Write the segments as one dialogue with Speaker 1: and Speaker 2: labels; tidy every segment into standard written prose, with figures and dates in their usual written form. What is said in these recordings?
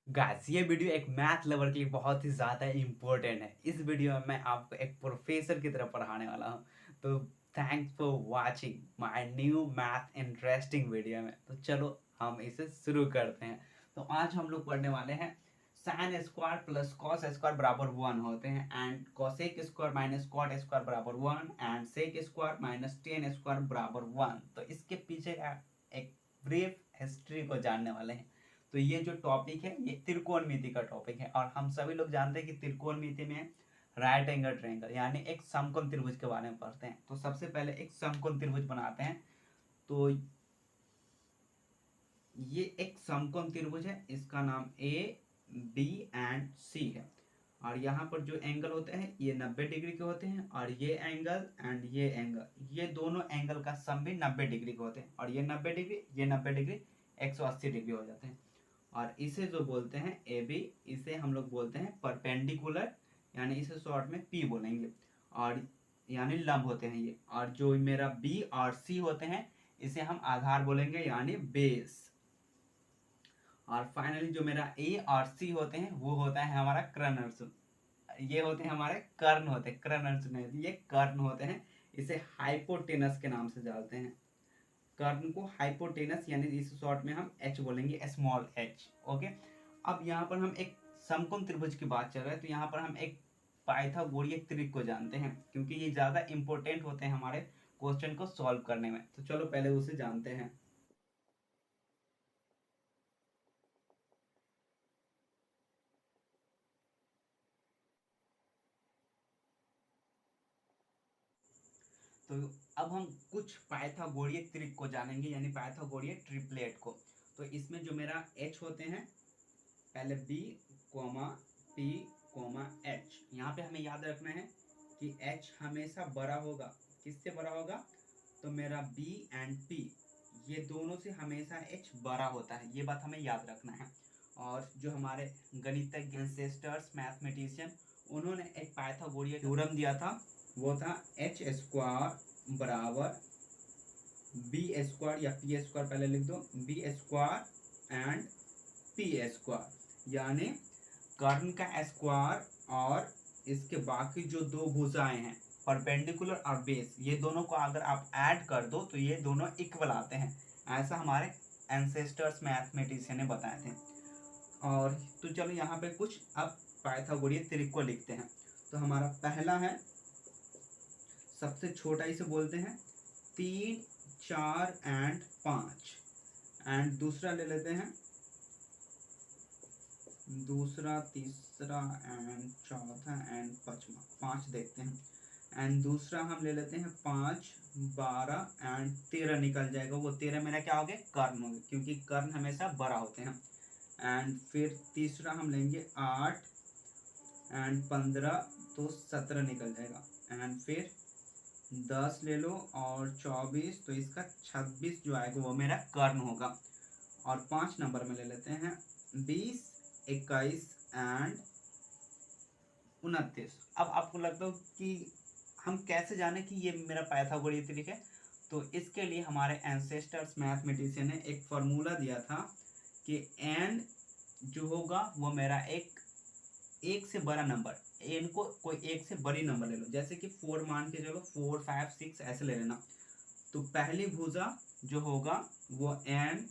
Speaker 1: Guys ये video एक math lover के लिए बहुत ही ज़्यादा इम्पोर्टेंट है। इस वीडियो में मैं आपको एक प्रोफेसर की तरह पढ़ाने वाला हूँ। तो thanks for watching my new math interesting video में। तो चलो हम इसे शुरू करते हैं। तो आज हम लोग पढ़ने वाले हैं sine square plus cos square बराबर 1 होते हैं and cosec square minus cot square बराबर 1 and sec square minus tan square बराबर 1। तो इसके पीछे का एक ब्रीफ हिस्ट्री को जानने वाले हैं। तो ये जो टॉपिक है ये त्रिकोणमिति का टॉपिक है और हम सभी लोग जानते हैं कि त्रिकोणमिति में राइट एंगल ट्रायंगल यानी एक समकोण त्रिभुज के बारे में पढ़ते हैं। तो सबसे पहले एक समकोण त्रिभुज बनाते हैं। तो ये एक समकोण त्रिभुज है, इसका नाम ए बी एंड सी है। और यहाँ पर जो एंगल होते हैं ये 90 डिग्री के होते हैं और ये एंगल एंड ये एंगल, ये दोनों एंगल का सम भी 90 डिग्री के होते हैं और ये 90 डिग्री ये 90 डिग्री 180 डिग्री हो जाते हैं। और इसे जो बोलते हैं ए बी, इसे हम लोग बोलते हैं परपेंडिकुलर, यानी इसे शॉर्ट में पी बोलेंगे। और यानी लंब होते हैं ये। और जो मेरा बी और सी होते हैं इसे हम आधार बोलेंगे यानी बेस। और फाइनली जो मेरा ए और सी होते हैं वो होता है हमारा कर्नर्स। ये होते हैं हमारे कर्ण होते हैं, कर्नर्स नहीं, ये कर्ण होते हैं। इसे हाइपोटेनस के नाम से जानते हैं। कर्ण को हाइपोटेनस यानी इस शॉर्ट में हम एच बोलेंगे, स्मॉल एच। ओके। अब यहाँ पर हम एक समकोण त्रिभुज की बात चल रहा है तो यहाँ पर हम एक पाइथागोरीय त्रिक को जानते हैं क्योंकि ये ज़्यादा इंपॉर्टेंट होते हैं हमारे क्वेश्चन को सॉल्व करने में। तो चलो पहले उसे जानते हैं। तो अब हम कुछ पाइथागोरीय त्रिक को जानेंगे यानी पाइथागोरीय ट्रिपलेट को। तो इसमें जो मेरा एच होते हैं, पहले B comma P comma H, यहाँ पे हमें याद रखना है कि एच हमेशा बड़ा होगा। किससे बड़ा होगा? तो मेरा बी एंड पी, ये दोनों से हमेशा एच बड़ा होता है, ये बात हमें याद रखना है। और जो हमारे गणितज्ञ एंसेस्टर्स मैथमेटिशियन, उन्होंने एक पाइथागोरियन थ्योरम दिया था, वो था एच स्क्वायर बराबर बी स्क्वायर या पी स्क्वायर, पहले लिख दो B square and P square, यानी कर्ण का स्क्वायर और इसके बाकी जो दो भुजाएं हैं परपेंडिकुलर और बेस, ये दोनों को अगर आप ऐड कर दो तो ये दोनों इक्वल आते हैं। ऐसा हमारे एंसेस्टर्स मैथमेटिशियन ने बताए थे। और तो चलो यहाँ पे कुछ अब पाइथागोरीय त्रिक को लिखते हैं। तो हमारा पहला है, सबसे छोटा इसे बोलते हैं 3 4 एंड 5। एंड दूसरा ले लेते हैं, दूसरा तीसरा एंड चौथा एंड पांचवा, 5 देखते हैं। एंड दूसरा हम ले लेते हैं 5 12 एंड 13 निकल जाएगा। वो 13 मेरा क्या हो गया? कर्ण हो गया, क्योंकि कर्ण हमेशा बड़ा होते हैं। एंड फिर तीसरा हम लेंगे 8 एंड 15, तो 17 निकल जाएगा। एंड फिर 10 ले लो और 24, तो इसका 26 जो आएगा वो मेरा कर्ण होगा। और 5 नंबर में ले लेते हैं 20 21 एंड 29। अब आपको लगता है कि हम कैसे जाने कि ये मेरा पाइथागोरीय त्रिक है? तो इसके लिए हमारे एंसेस्टर्स मैथमेटिशियन ने एक फॉर्मूला दिया था कि एन जो होगा वो मेरा एक से बड़ा नंबर, एन को कोई एक से बड़ी नंबर ले लो, जैसे कि 4 मान के चलो, 4 5 6 ऐसे ले लेना। तो पहली भुजा जो होगा वो एन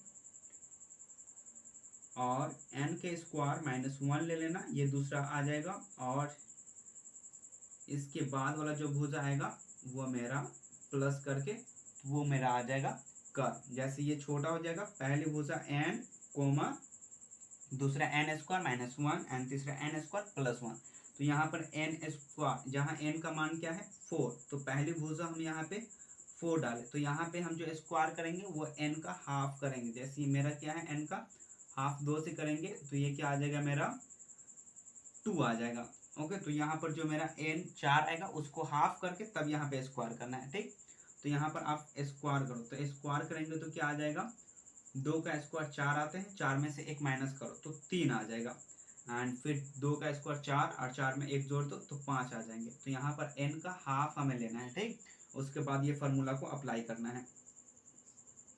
Speaker 1: और एन के स्क्वायर माइनस 1 ले लेना, ये दूसरा आ जाएगा। और इसके बाद वाला जो भुजा आएगा वो मेरा प्लस करके वो मेरा आ जाएगा कर। जैसे ये छोटा हो जाएगा, पहली भुजा एन कोमा, दूसरा एन स्क्वायर माइनस 1 एंड तीसरा एन स्क्वायर प्लस 1। तो यहाँ पर एन स्क्वायर, जहाँ एन का मान क्या है 4, तो पहली भुजा हम यहाँ पे 4 डाले, तो यहाँ पे हम जो स्क्वायर करेंगे वो एन का हाफ करेंगे। जैसे ये मेरा क्या है, एन का हाफ 2 से करेंगे तो ये क्या आ जाएगा मेरा 2 आ जाएगा। ओके। तो यहाँ पर जो मेरा एन 4 आएगा उसको हाफ करके तब यहाँ पे स्क्वायर करना है, ठीक। तो यहाँ पर आप स्क्वायर करो, तो स्क्वायर करेंगे तो क्या आ जाएगा, 2 का स्क्वायर 4 आते हैं, 4 में से एक माइनस करो तो 3 आ जाएगा। एंड फिर 2 का स्क्वायर 4 और 4 में एक जोड़ दो तो 5 आ जाएंगे। तो यहाँ पर एन का हाफ हमें लेना है, ठीक। उसके बाद ये फार्मूला को अप्लाई करना है।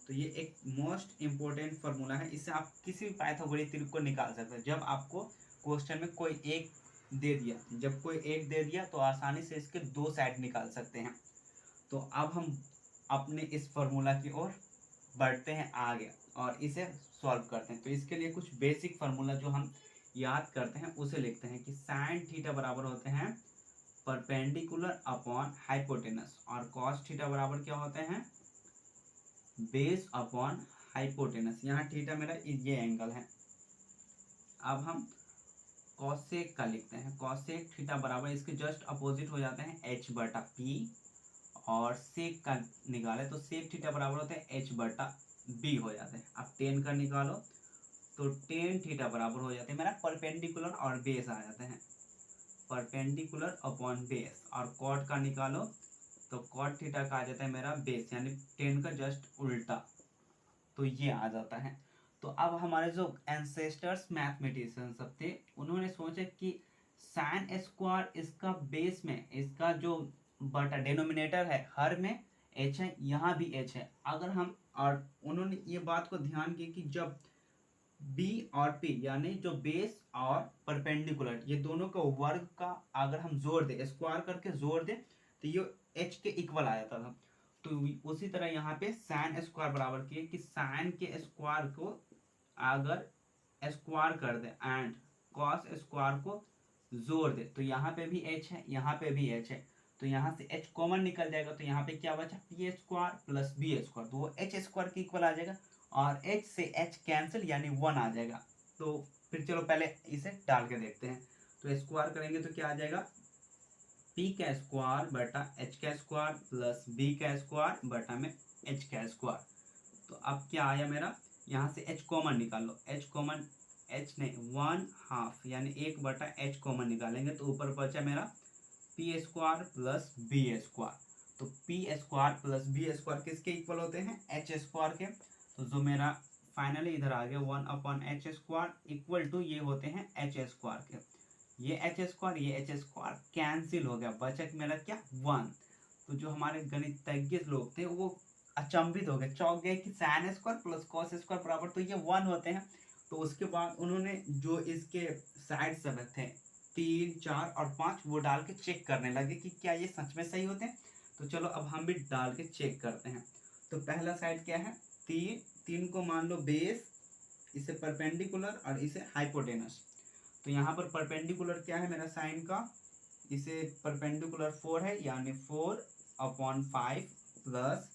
Speaker 1: तो ये एक मोस्ट इम्पोर्टेंट फार्मूला है, इससे आप किसी भी पाइथागोरस त्रिक को निकाल सकते हैं। जब आपको क्वेश्चन में कोई एक दे दिया, जब कोई एक दे दिया तो आसानी से इसके दो साइड निकाल सकते हैं। तो अब हम अपने इस फार्मूला की ओर बढ़ते हैं आगे और इसे सॉल्व करते हैं। तो इसके लिए कुछ बेसिक फार्मूला जो हम याद करते हैं उसे लिखते हैं कि साइन थीटा बराबर होते हैं परपेंडिकुलर अपॉन हाइपोटेनस, और कॉस थीटा बराबर क्या होते हैं बेस अपॉन हाइपोटेनस। यहाँ थीटा मेरा ये एंगल है। अब हम कॉसेक का लिखते हैं, कॉसेक थीटा बराबर इसके जस्ट अपोजिट हो जाते हैं एच बटा पी, और सेक का निकाले तो सेक थीटा बराबर होते हैं एच बटा बी हो जाते हैं। अब टेन का निकालो तो टेन थीटा बराबर हो जाते हैं मेरा परपेंडिकुलर और बेस आ जाते हैं, परपेंडिकुलर अपॉन बेस। और कॉट का निकालो तो कॉट थीटा का आ जाता है मेरा बेस, यानी टेन का जस्ट उल्टा, तो ये आ जाता है। तो अब हमारे जो एंसेस्टर्स मैथमेटिशियन सब थे उन्होंने सोचा कि साइन स्क्वायर इसका बेस में, इसका जो बटा डिनोमिनेटर है हर में एच है, यहाँ भी एच है। अगर हम, और उन्होंने ये बात को ध्यान की कि जब बी और पी यानी जो बेस और परपेंडिकुलर ये दोनों का वर्ग का अगर हम जोड़ दे, स्क्वायर करके जोड़ दे, तो ये एच के इक्वल आ जाता था। तो उसी तरह यहाँ पे साइन स्क्वायर बराबर किए कि साइन के स्क्वायर को अगर स्क्वायर कर दे एंड कॉस स्क्वायर को जोड़ दे, तो यहाँ पे भी एच है, यहाँ पे भी एच है, तो यहाँ से एच कॉमन निकल जाएगा, तो यहाँ पे क्या बचा P square plus B square, तो वो एच स्क्वायर के इक्वल आ जाएगा, और एच से एच कैंसिल यानी वन आ जाएगा। तो फिर चलो पहले इसे डाल के देखते हैं। तो स्क्वायर करेंगे तो क्या आ जाएगा पी का स्क्वायर बटा एच का स्क्वायर प्लस बी का स्क्वायर बटा में एच का स्क्वायर। तो अब क्या आया मेरा, यहाँ से एच कॉमन निकाल लो, एच कॉमन, एच नहीं वन हाफ यानी एक बटा एच कॉमन निकालेंगे तो ऊपर बचा मेरा P square plus B square. तो P square plus B square किसके इक्वल होते हैं एच स्क्वायर के। तो जो मेरा फाइनली इधर आ गया one upon H square equal to ये होते हैं एच स्क्वायर के, ये एच स्क्वायर ये एच स्क्वायर कैंसिल हो गया, बचत मेरा क्या वन। तो जो हमारे गणितज्ञ लोग थे वो अचंभित हो गए, चौंक गए कि sign square plus cos square बराबर तो ये वन होते हैं। तो उसके बाद उन्होंने जो इसके साइड सब थे 3, 4 और 5 वो डाल के चेक करने लगे कि क्या ये सच में सही होते हैं। तो चलो अब हम भी डाल के चेक करते हैं। तो पहला साइड क्या है 3, 3 को मान लो बेस, इसे परपेंडिकुलर और इसे हाइपोटेनस। तो यहाँ पर परपेंडिकुलर क्या है मेरा साइन का, इसे परपेंडिकुलर 4 है यानी 4/5 प्लस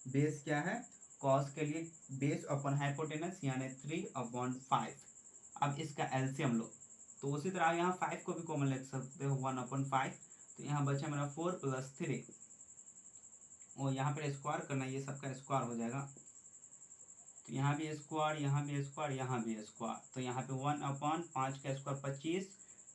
Speaker 1: बेस क्या है कॉस के लिए बेस अपॉन हाइपोटेनस यानी 3/5। अब इसका एलसीएम लो, तो उसी तरह यहाँ 5 को भी कॉमन ले सकते हो 1/5। तो यहाँ बचा मेरा 4 + 3, और यहाँ पर स्क्वायर करना, ये सबका स्क्वायर हो जाएगा, तो यहाँ भी स्क्वायर, यहाँ भी स्क्वायर, यहाँ भी स्क्वायर। तो यहाँ पे 1/5 का स्क्वायर 25,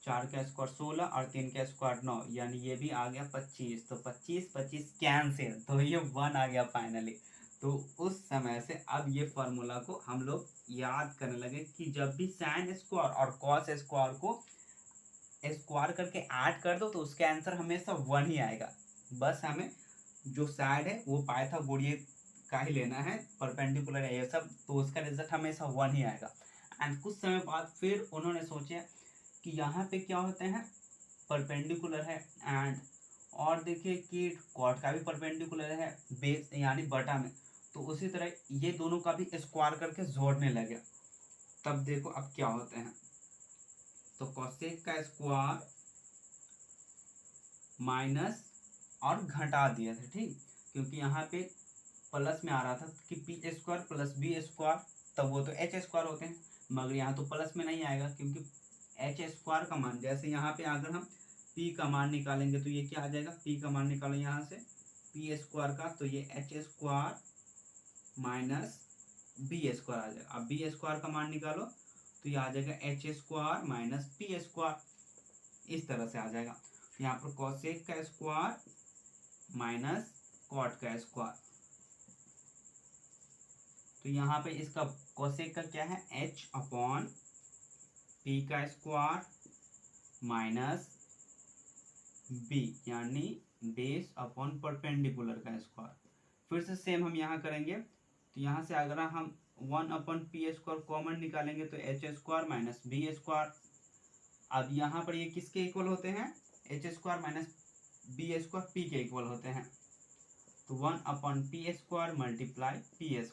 Speaker 1: 4 का स्क्वायर 16 और 3 का स्क्वायर 9, यानी ये भी आ गया 25। तो 25 25 कैंसिल, तो ये 1 आ गया फाइनली। तो उस समय से अब ये फार्मूला को हम लोग याद करने लगे कि जब भी साइन स्क्वायर और कॉस स्क्वायर को स्क्वायर करके ऐड कर दो तो उसका आंसर हमेशा 1 ही आएगा। बस हमें जो साइड है वो पाइथागोरियन का ही लेना है, परपेंडिकुलर है ये सब, तो उसका रिजल्ट हमेशा 1 ही आएगा। एंड कुछ समय बाद फिर उन्होंने सोचा कि यहाँ पे क्या होते हैं परपेंडिकुलर है, एंड और देखिए कि कॉट का भी परपेंडिकुलर है बेस यानी बटा में, तो उसी तरह ये दोनों का भी स्क्वायर करके जोड़ने लगे। तब देखो अब क्या होते हैं, तो कोसेक का स्क्वायर माइनस और घटा दिया था, ठीक, क्योंकि यहाँ पे प्लस में आ रहा था कि P square plus B square, तब वो तो एच स्क्वायर होते हैं, मगर यहाँ तो प्लस में नहीं आएगा क्योंकि एच स्क्वायर का मान, जैसे यहाँ पे अगर हम पी का मान निकालेंगे तो ये क्या आ जाएगा, पी का मान निकालो यहाँ से पी स्क्वायर का, तो ये H square minus B square आ जाएगा। अब बी स्क्वायर का मान निकालो तो ये आ जाएगा H square minus P square, इस तरह से आ जाएगा। तो यहाँ पर कोसेक का स्क्वायर माइनस कॉट का स्क्वायर, तो यहाँ पे इसका कोसेक का क्या है h/p का स्क्वायर माइनस b यानी बेस अपॉन परपेंडिकुलर का स्क्वायर। फिर से सेम हम यहाँ करेंगे, तो यहाँ से अगर हम 1/p² कॉमन निकालेंगे तो h² माइनस बी स्क्वायर। अब यहाँ पर ये किसके इक्वल होते हैं, h² माइनस b² p के इक्वल होते हैं। तो 1/p² multiply p²,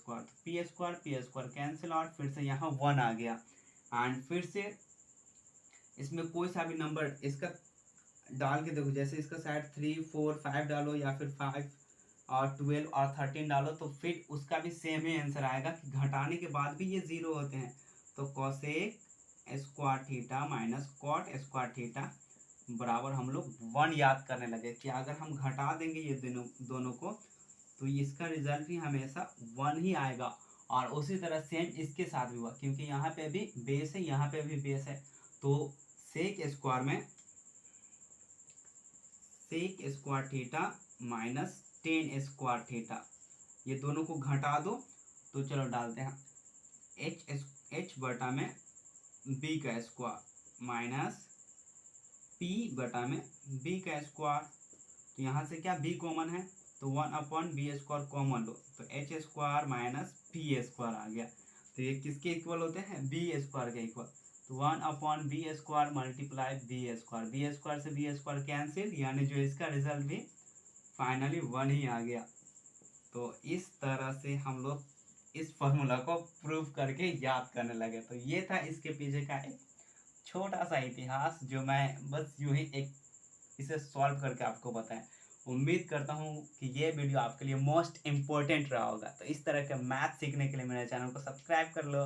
Speaker 1: p² cancel out, फिर से यहाँ 1 आ गया। एंड फिर से इसमें कोई सा भी नंबर इसका डाल के देखो, जैसे इसका साइड 3 4 5 डालो या फिर 5 और 12 और 13 डालो, तो फिर उसका भी सेम ही आंसर आएगा कि घटाने के बाद भी ये 0 होते हैं। तो cosec square theta minus cot square theta बराबर हम लोग 1 याद करने लगे कि अगर हम घटा देंगे ये दोनों को तो इसका रिजल्ट भी हमेशा 1 ही आएगा। और उसी तरह सेम इसके साथ भी हुआ, क्योंकि यहाँ पे भी बेस है, यहाँ पे भी बेस है। तो सेक स्क्वायर में sec square theta minus tan square theta, ये दोनों को घटा दो। तो चलो डालते हैं h बटा में b का स्क्वायर माइनस p बटा में b का स्क्वायर। तो यहाँ से क्या b कॉमन है, तो 1/b² कॉमन लो, तो h² माइनस p² आ गया। तो ये किसके इक्वल होते हैं, b² के इक्वल। तो 1/b² मल्टीप्लाई b² से b² कैंसिल, यानी जो इसका रिजल्ट भी फाइनली 1 ही आ गया। तो इस तरह से हम लोग इस फॉर्मूला को प्रूव करके याद करने लगे। तो ये था इसके पीछे का एक छोटा सा इतिहास, जो मैं बस यूं ही एक इसे सॉल्व करके आपको बताएं। उम्मीद करता हूँ कि ये वीडियो आपके लिए मोस्ट इम्पोर्टेंट रहा होगा। तो इस तरह के मैथ सीखने के लिए मेरे चैनल को सब्सक्राइब कर लो।